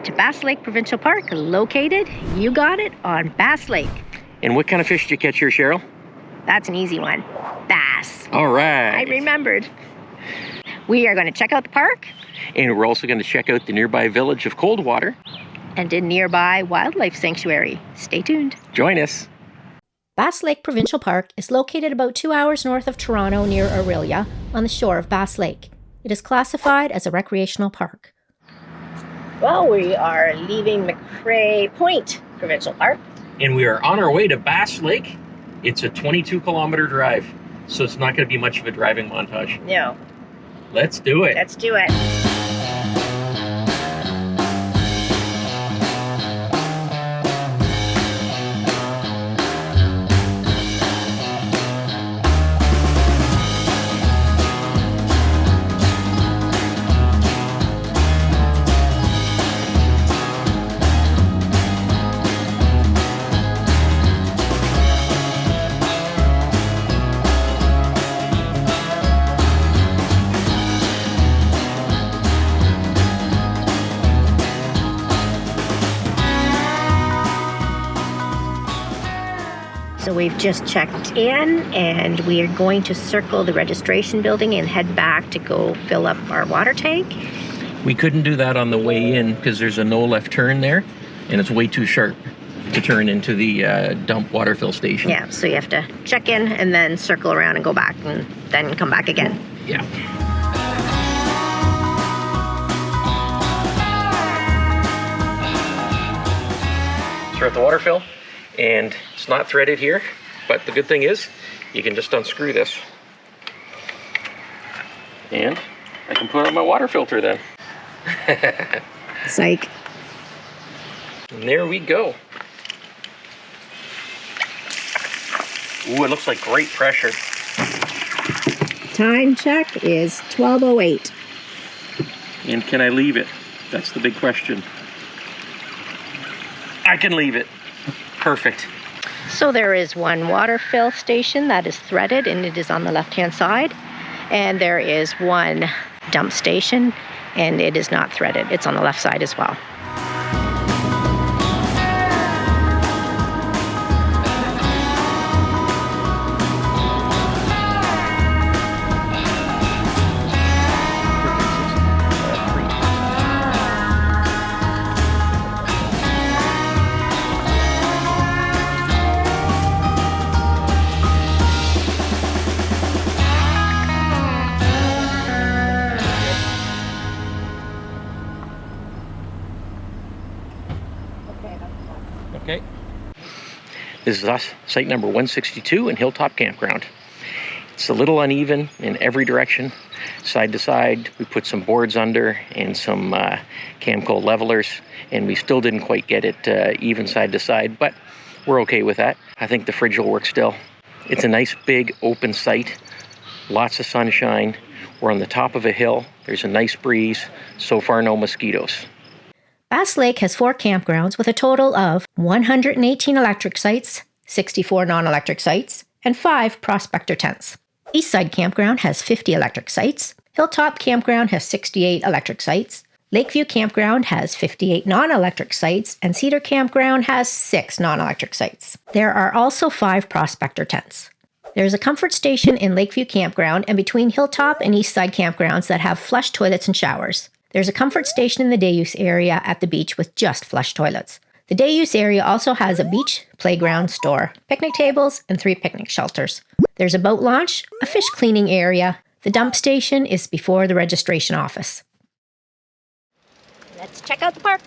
to Bass Lake Provincial Park, located, you got it, on Bass Lake. And what kind of fish did you catch here, Cheryl? That's an easy one. Bass. All right. I remembered. We are going to check out the park. And we're also going to check out the nearby village of Coldwater. And a nearby wildlife sanctuary. Stay tuned. Join us. Bass Lake Provincial Park is located about 2 hours north of Toronto near Orillia on the shore of Bass Lake. It is classified as a recreational park. Well, we are leaving McRae Point Provincial Park. And we are on our way to Bass Lake. It's a 22-kilometer drive, so it's not going to be much of a driving montage. No. Let's do it. Let's do it. So we've just checked in and we are going to circle the registration building and head back to go fill up our water tank. We couldn't do that on the way in because there's a no left turn there and it's way too sharp to turn into the dump water fill station. Yeah, so you have to check in and then circle around and go back and then come back again. Yeah. So we're at the water fill. And it's not threaded here, but the good thing is you can just unscrew this. And I can put on my water filter then. Psych. And there we go. Ooh, it looks like great pressure. Time check is 12:08. And can I leave it? That's the big question. I can leave it. Perfect. So there is one water fill station that is threaded and it is on the left-hand side. And there is one dump station and it is not threaded. It's on the left side as well. Okay. This is us, site number 162 in Hilltop Campground. It's a little uneven in every direction, side to side. We put some boards under and some Camco levelers, and we still didn't quite get it even side to side, but we're okay with that. I think the fridge will work still. It's a nice big open site, lots of sunshine. We're on the top of a hill. There's a nice breeze. So far, no mosquitoes. Bass Lake has 4 campgrounds with a total of 118 electric sites, 64 non-electric sites, and 5 prospector tents. Eastside Campground has 50 electric sites, Hilltop Campground has 68 electric sites, Lakeview Campground has 58 non-electric sites, and Cedar Campground has 6 non-electric sites. There are also 5 prospector tents. There is a comfort station in Lakeview Campground and between Hilltop and Eastside Campgrounds that have flush toilets and showers. There's a comfort station in the day use area at the beach with just flush toilets. The day use area also has a beach, playground, store, picnic tables, and 3 picnic shelters. There's a boat launch, a fish cleaning area. The dump station is before the registration office. Let's check out the park.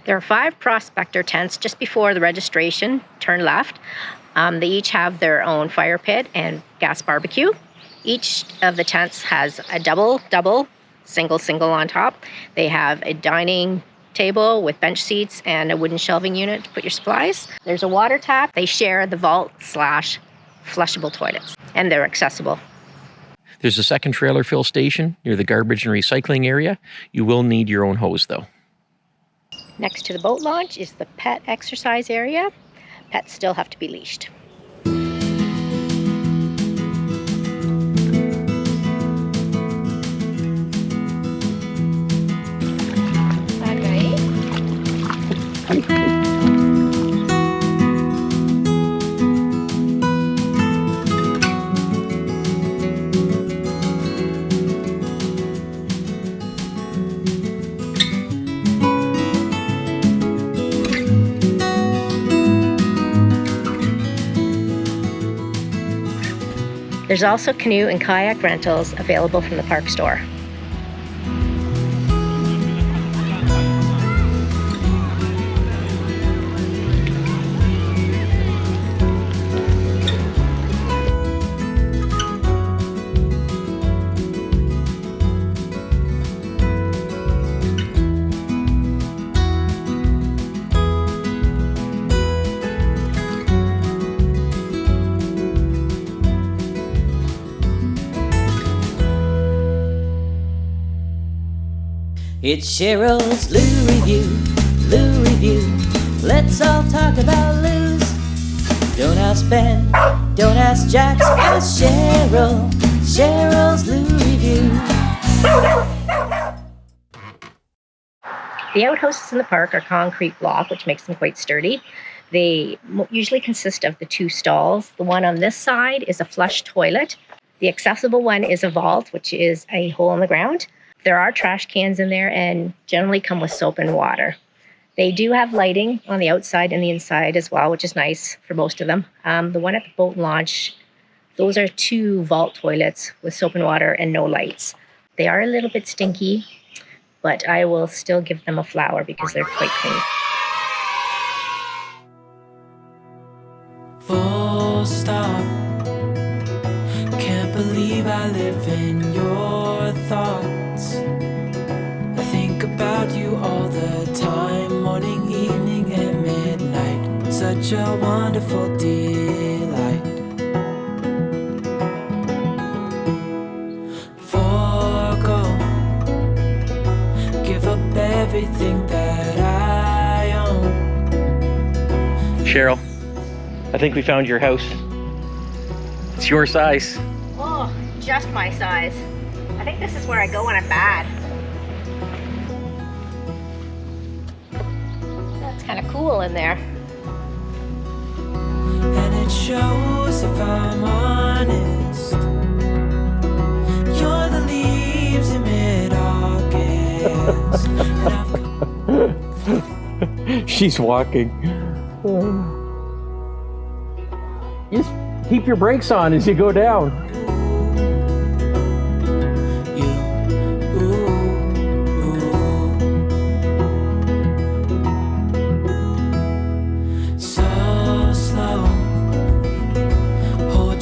There are 5 prospector tents just before the registration. Turn left. They each have their own fire pit and gas barbecue. Each of the tents has a double, single on top. They have a dining table with bench seats and a wooden shelving unit to put your supplies. There's a water tap. They share the vault/flushable toilets, and they're accessible. There's a second trailer fill station near the garbage and recycling area. You will need your own hose though. Next to the boat launch is the pet exercise area. Pets still have to be leashed. There's also canoe and kayak rentals available from the park store. It's Cheryl's Lou Review, Lou Review. Let's all talk about Lou's. Don't ask Ben, don't ask Jax, ask Cheryl. Cheryl's Lou Review. The outhosts in the park are concrete block, which makes them quite sturdy. They usually consist of the 2 stalls. The one on this side is a flush toilet. The accessible one is a vault, which is a hole in the ground. There are trash cans in there and generally come with soap and water. They do have lighting on the outside and the inside as well, which is nice for most of them. The one at the boat launch, those are 2 vault toilets with soap and water and no lights. They are a little bit stinky, but I will still give them a flower because they're quite clean. Full stop. Can't believe I live in your thoughts. I think about you all the time, morning, evening, and midnight. Such a wonderful delight. Forgo, give up everything that I own. Cheryl, I think we found your house. It's your size. Oh, just my size. I think this is where I go when I'm bad. That's kind of cool in there. And it shows if I'm honest. You're the leaves in mid-August. She's walking. Just keep your brakes on as you go down.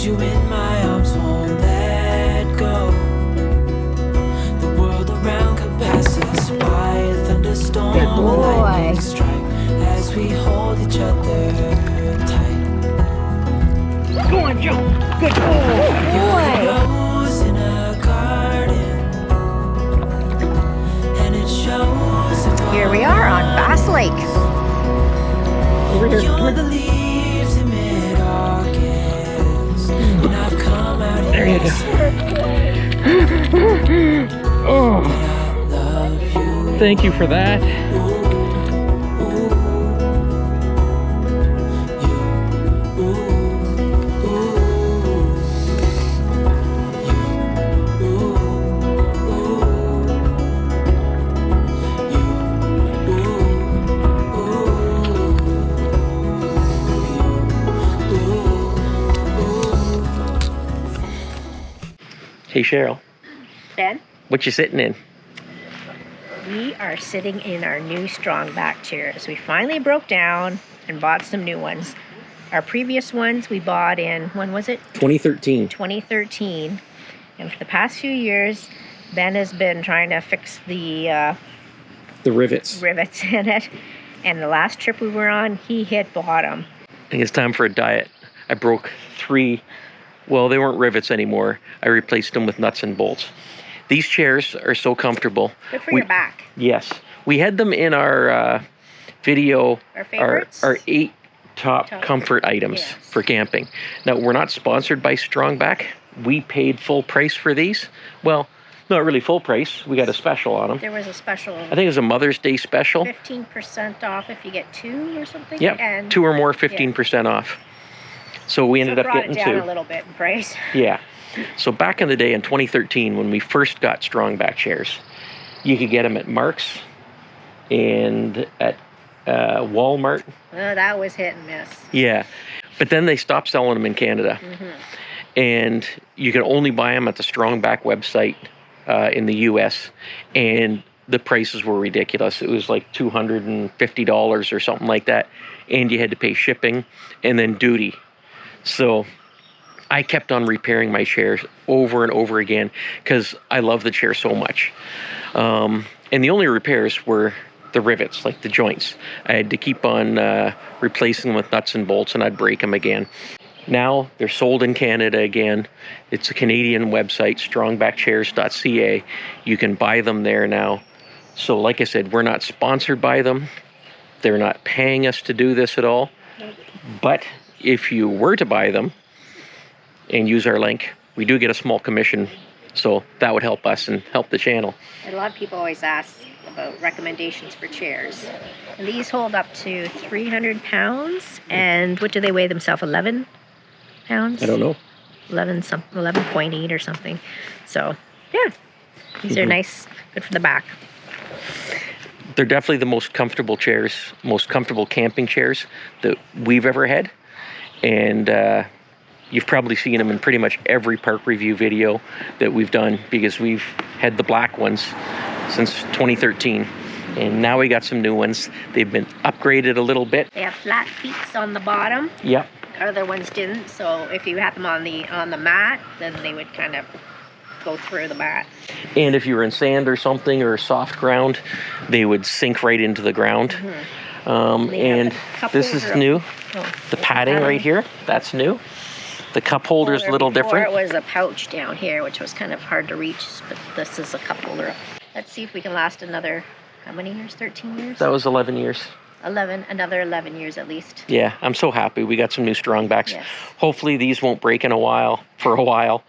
You in my arms, won't let go. The world around could pass us by. A thunderstorm, a lightning strike as we hold each other tight. Go on, Joe. Good boy. You're the rose in a garden, and it shows. Here we are on Bass Lake. Over here. You're the leaves in mid-August, and I've come out here. There you go. Oh, I love you. thank you for that. Hey Cheryl, Ben? what you sitting in? We are sitting in our new Strongback chairs. We finally broke down and bought some new ones. Our previous ones we bought in, when was it? 2013. 2013. And for the past few years, Ben has been trying to fix the rivets. rivets in it. And the last trip we were on, he hit bottom. I think it's time for a diet. I broke 3, well, they weren't rivets anymore. I replaced them with nuts and bolts. These chairs are so comfortable. Good for your back. Yes. We had them in our video, Our favorites? our 8 top comfort items Yes. for camping. Now, we're not sponsored by Strongback. We paid full price for these. Well, not really full price. We got a special on them. There was a special, I think it was a Mother's Day special. 15% off if you get 2 or something. Yep, And 2 or more, 15% off. So we ended up brought getting it down 2. a little bit in price. Yeah. So back in the day in 2013, when we first got Strongback chairs, you could get them at Mark's and at Walmart. Oh, that was hit and miss. Yeah. But then they stopped selling them in Canada. And you could only buy them at the Strongback website in the US. And the prices were ridiculous. It was like $250 or something like that. And you had to pay shipping and then duty. So I kept on repairing my chairs over and over again because I love the chair so much. And the only repairs were the rivets, like the joints. I had to keep on replacing them with nuts and bolts, and I'd break them again. Now they're sold in Canada again. It's a Canadian website, strongbackchairs.ca. You can buy them there now. So like I said, we're not sponsored by them. They're not paying us to do this at all. But if you were to buy them and use our link, we do get a small commission. So that would help us and help the channel. And a lot of people always ask about recommendations for chairs. And these hold up to 300 pounds. And what do they weigh themselves? 11 pounds? I don't know. 11.8 or something. So, yeah. These are nice. Good for the back. They're definitely the most comfortable chairs, most comfortable camping chairs that we've ever had. And you've probably seen them in pretty much every park review video that we've done because we've had the black ones since 2013. And now we got some new ones. They've been upgraded a little bit. They have flat feet on the bottom. Yep. Other ones didn't. So if you had them on the mat, then they would kind of go through the mat. And if you were in sand or something or soft ground, they would sink right into the ground. And this is new. The padding right here, that's new. The cup holder is a little different. It was a pouch down here, which was kind of hard to reach, but this is a cup holder. Let's see if we can last another, how many years? 13 years? That was 11 years. Another 11 years at least. Yeah, I'm so happy. We got some new Strongbacks. Yes. Hopefully these won't break for a while.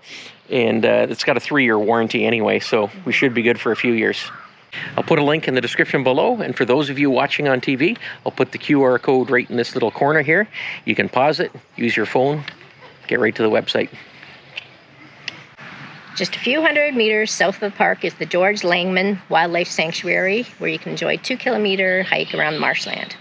And it's got a 3-year warranty anyway, so we should be good for a few years. I'll put a link in the description below, and for those of you watching on TV, I'll put the QR code right in this little corner here. You can pause it, use your phone, get right to the website. Just a few hundred meters south of the park is the George Langman Wildlife Sanctuary, where you can enjoy a 2-kilometer hike around the marshland.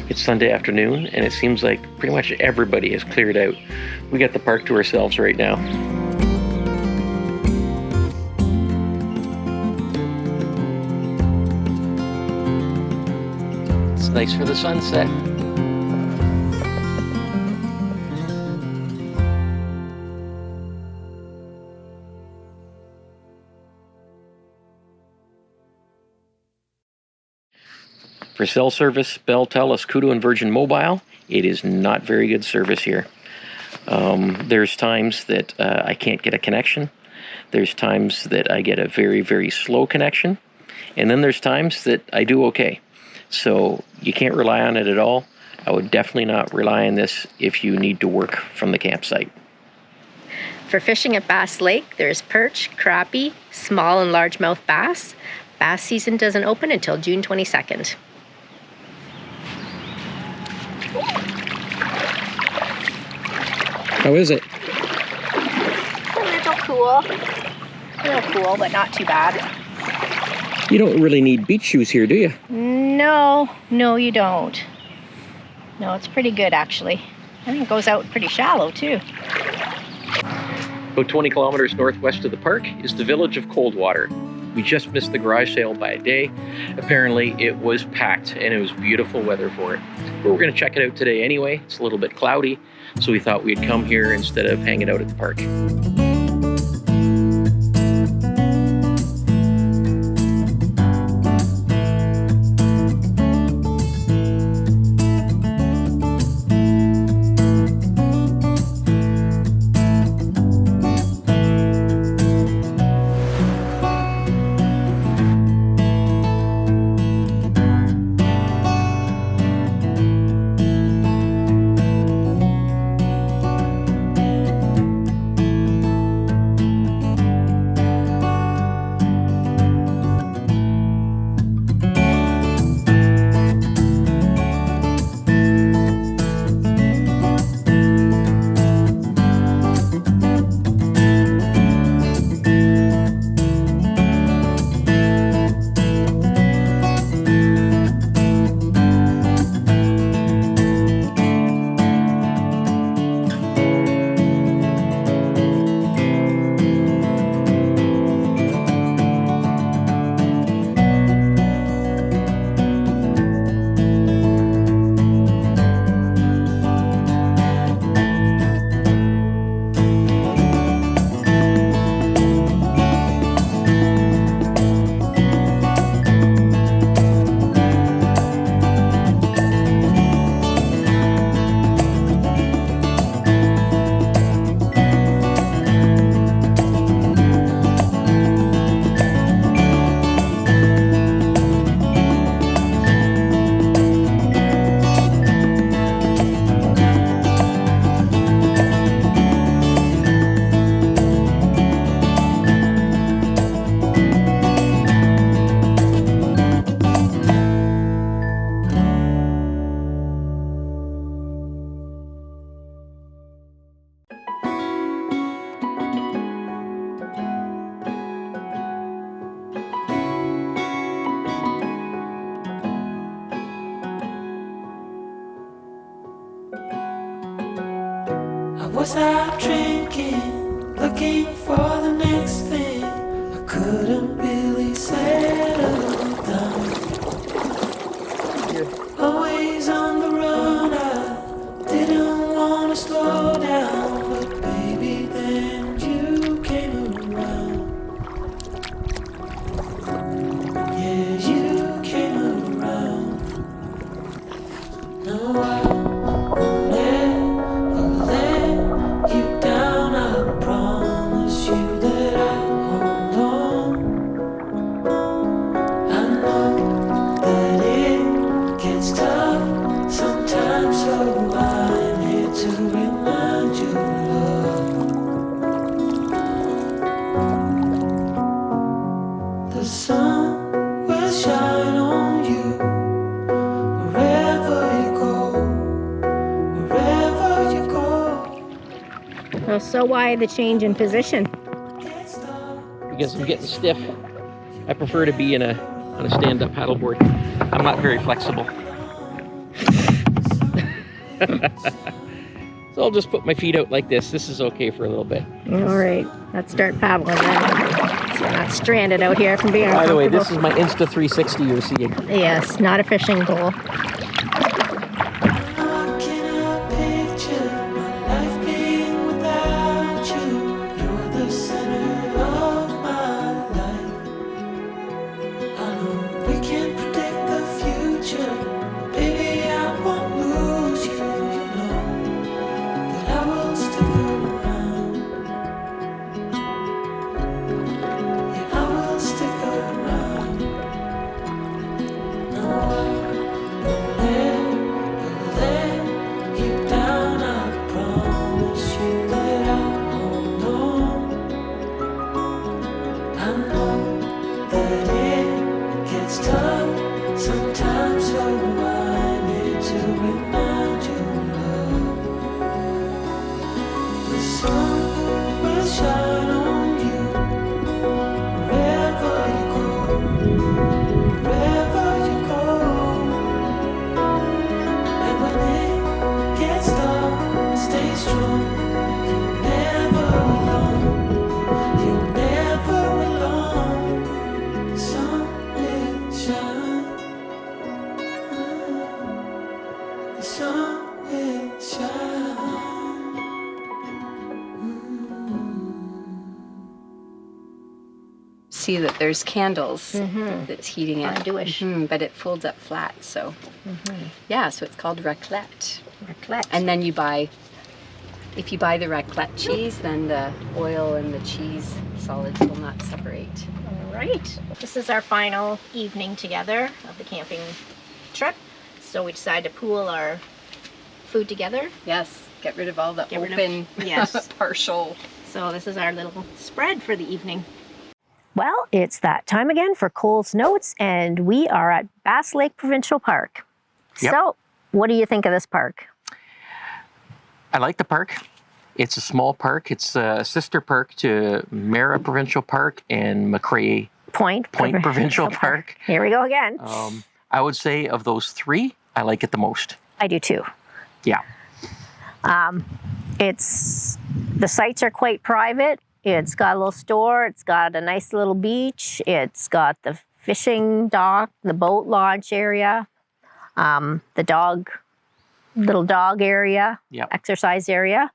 It's Sunday afternoon, and it seems like pretty much everybody has cleared out. We got the park to ourselves right now. It's nice for the sunset. For cell service, Bell, Telus, Kudu, and Virgin Mobile, it is not very good service here. There's times that I can't get a connection. There's times that I get a very, very slow connection. And then there's times that I do okay. So you can't rely on it at all. I would definitely not rely on this if you need to work from the campsite. For fishing at Bass Lake, there's perch, crappie, small and largemouth bass. Bass season doesn't open until June 22nd. How is it? A little cool. A little cool, but not too bad. You don't really need beach shoes here, do you? No, you don't. No, it's pretty good actually. I think it goes out pretty shallow too. About 20 kilometers northwest of the park is the village of Coldwater. We just missed the garage sale by a day. Apparently it was packed and it was beautiful weather for it. But we're gonna check it out today anyway. It's a little bit cloudy, so we thought we'd come here instead of hanging out at the park. Was I drinking, looking for the next thing? I couldn't really settle down. Always on the run, I didn't want to slow down. But baby, then you came around. Yeah, you came around. No, I won't ever let you down. I promise you that I hold on. I know that it gets tough sometimes, so I'm here to remind you, love. The sun will shine on you wherever you go, wherever you go. Well, so why the change in position? Because I'm getting stiff. I prefer to be on a stand-up paddleboard. I'm not very flexible. So I'll just put my feet out like this. This is okay for a little bit. All right, let's start paddling then. So we're not stranded out here from being By the way, uncomfortable. this is my Insta 360 you're seeing. Yes, not a fishing pole. How can I picture my life being without you? You're the center of my life. I know we can't predict the future. Baby, I won't lose you. You know that I will stick around. Yeah, I will stick around. No, I won't let you down. I promise you that I hold on. I know that it gets tough sometimes, so I need to remind you, love. The sun will shine on you wherever you go, wherever you go. And when it gets dark, stay strong. You're never alone. You're never alone. The sun will shine. The sun will shine. See that there's candles that's heating it. Fondu-ish. But it folds up flat, so yeah, so it's called raclette. Raclette. And then if you buy the raclette cheese, then the oil and the cheese solids will not separate. All right. This is our final evening together of the camping trip. So we decided to pool our food together. Yes, get rid of all the Get rid of- open, yes. partial. So this is our little spread for the evening. Well, it's that time again for Cole's Notes, and we are at Bass Lake Provincial Park. Yep. So, what do you think of this park? I like the park. It's a small park. It's a sister park to Mara Provincial Park and McRae Point Provincial Park. Here we go again. I would say of those three, I like it the most. I do too. Yeah. The sites are quite private. It's got a little store. It's got a nice little beach. It's got the fishing dock, the boat launch area, the little dog area, Yep. exercise area.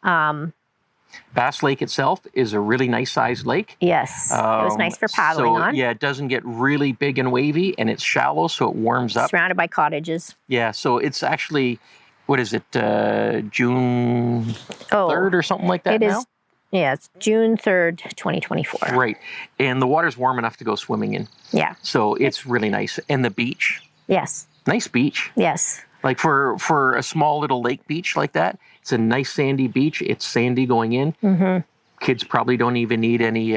Bass Lake itself is a really nice sized lake. Yes, it was nice for paddling on. Yeah, it doesn't get really big and wavy, and it's shallow, so it warms up. Surrounded by cottages. Yeah, so it's actually, what is it, June 3rd or something like that It now? is. Yeah, it's June 3rd, 2024. Right, and the water's warm enough to go swimming in. Yeah. So it's really nice. And the beach, Yes. nice beach. Yes. Like for a small little lake beach like that, it's a nice sandy beach. It's sandy going in. Mm-hmm. Kids probably don't even need any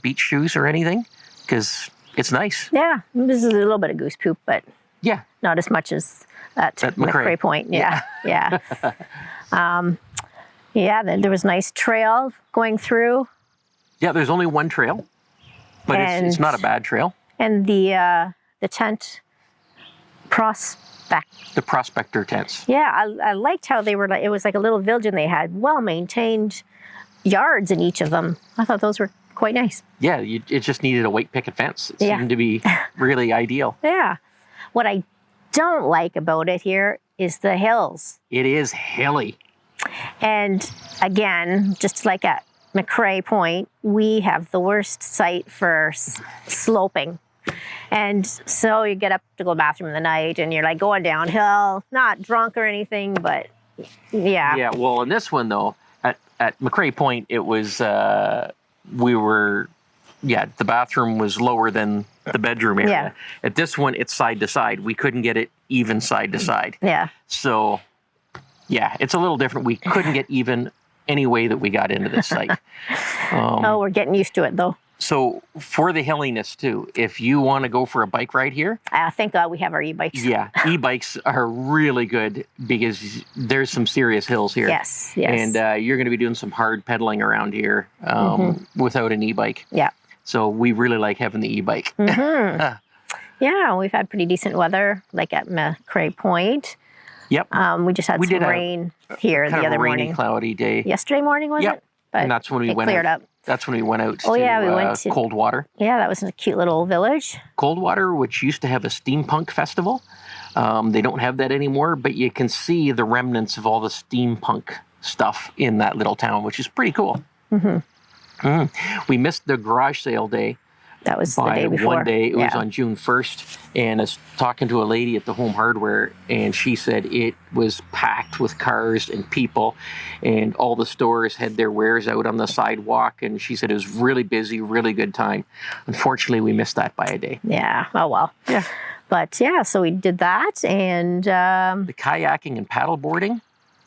beach shoes or anything because it's nice. Yeah. This is a little bit of goose poop, but Yeah. not as much as at McRae. McRae Point. Yeah. Yeah. Yeah. Then there was a nice trail going through, Yeah, there's only one trail, but it's not a bad trail. and the tent prospect. The prospector tents. Yeah, I liked how they were like, it was like a little village, and they had well-maintained yards in each of them. I thought those were quite nice. Yeah, it just needed a white picket fence. It Yeah. seemed to be really ideal. Yeah. What I don't like about it here is the hills. It is hilly. And again, just like at McRae Point, we have the worst site for sloping. And so you get up to go to the bathroom in the night and you're like going downhill, not drunk or anything, but yeah. Yeah, well, in this one, though, at McRae Point, it was, the bathroom was lower than the bedroom area. Yeah. At this one, it's side to side. We couldn't get it even side to side. Yeah. So, yeah, it's a little different. We couldn't get even any way that we got into this site. Oh, we're getting used to it though. So, for the hilliness, too, if you want to go for a bike ride here, Thank God we have our e-bikes. yeah, e-bikes are really good because there's some serious hills here. Yes, yes. And you're going to be doing some hard pedaling around here without an e-bike. Yeah. So we really like having the e-bike. Yeah, we've had pretty decent weather, like at McRae Point. Yep. We just had We some did rain here kind the of other rainy, morning. cloudy day. Yesterday morning, was Yep. it? But And that's when we it went cleared out. up. That's when we went out Oh, to yeah, we went to- Coldwater. Yeah, that was a cute little village. Coldwater, which used to have a steampunk festival. They don't have that anymore, but you can see the remnants of all the steampunk stuff in that little town, which is pretty cool. We missed the garage sale day. That was the By day before. one day. It was Yeah. on June 1st. And I was talking to a lady at the Home Hardware, and she said it was packed with cars and people, and all the stores had their wares out on the sidewalk. And she said it was really busy, really good time. Unfortunately, we missed that by a day. Yeah. Oh, well. Yeah. But yeah, so we did that. And The kayaking and paddleboarding,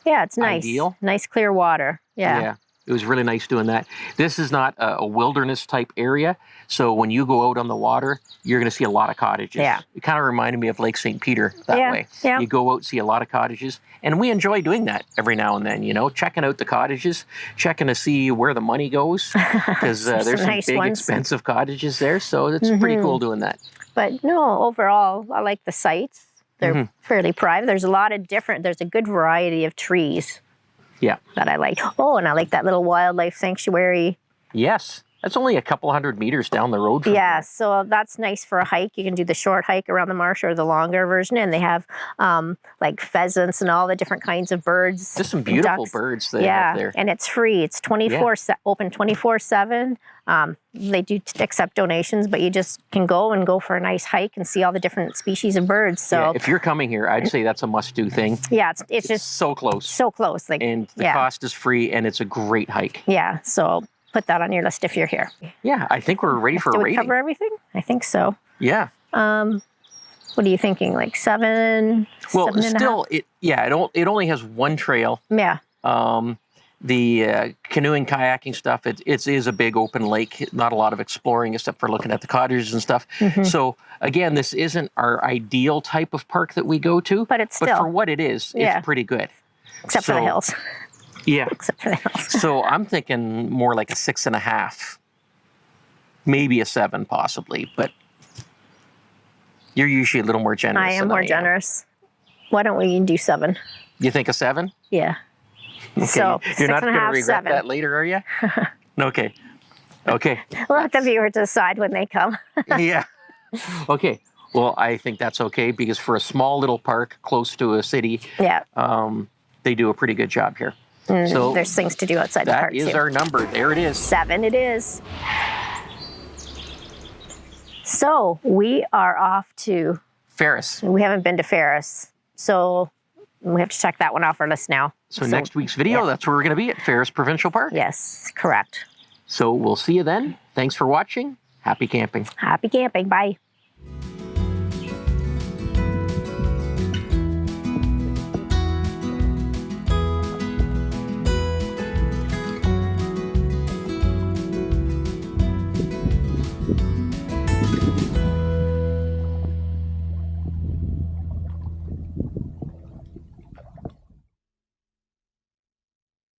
yeah, it's nice. Ideal. Nice clear water. Yeah. It was really nice doing that. This is not a wilderness type area. So when you go out on the water, you're going to see a lot of cottages. Yeah. It kind of reminded me of Lake St. Peter that Yeah, way. yeah. You go out, see a lot of cottages. And we enjoy doing that every now and then, you know, checking out the cottages, checking to see where the money goes. Because there's some nice big, ones. expensive cottages there. So it's pretty cool doing that. But no, overall, I like the sites. They're fairly private. There's a good variety of trees Yeah. that I like. Oh, and I like that little wildlife sanctuary. Yes. That's only a couple 100 meters down the road from Yeah, here. so that's nice for a hike. You can do the short hike around the marsh or the longer version, and they have like pheasants and all the different kinds of birds. Just some and beautiful ducks. birds they have there. And it's free. It's open 24/7. They do accept donations, but you just can go for a nice hike and see all the different species of birds. So Yeah, if you're coming here, I'd say that's a must-do thing. yeah, it's just So close. so close. Like And the yeah, cost is free, and it's a great hike. yeah. So put that on your list if you're here. Yeah, I think we're ready for a Did we rating. cover everything? I think so. Yeah. What are you thinking? Like 7? Well, 7.5? still, it only has one trail. Yeah. The canoeing, kayaking stuff, it is a big open lake. Not a lot of exploring except for looking at the cottages and stuff. So again, this isn't our ideal type of park that we go to. But it's still- for what it is, Yeah. it's pretty good. Except for the So- hills. Yeah. Except for the hills. So I'm thinking more like a 6.5, maybe a 7 possibly, but you're usually a little more generous. I am than more generous. Why don't we do 7? You think a 7? Yeah. Okay. So You're not going to 6.5, regret 7. that later, are you? Okay. Okay. We'll let the viewers decide when they come. Yeah. Okay. Well, I think that's okay because for a small little park close to a city, Yeah. they do a pretty good job here. So There's things to do outside the that park is too. our number. There it is. 7 it is. So we are off to, Ferris. we haven't been to Ferris. So we have to check that one off our list now. So next week's video, yeah. that's where we're going to be at Ferris Provincial Park. Yes, correct. So we'll see you then. Thanks for watching. Happy camping. Happy camping. Bye.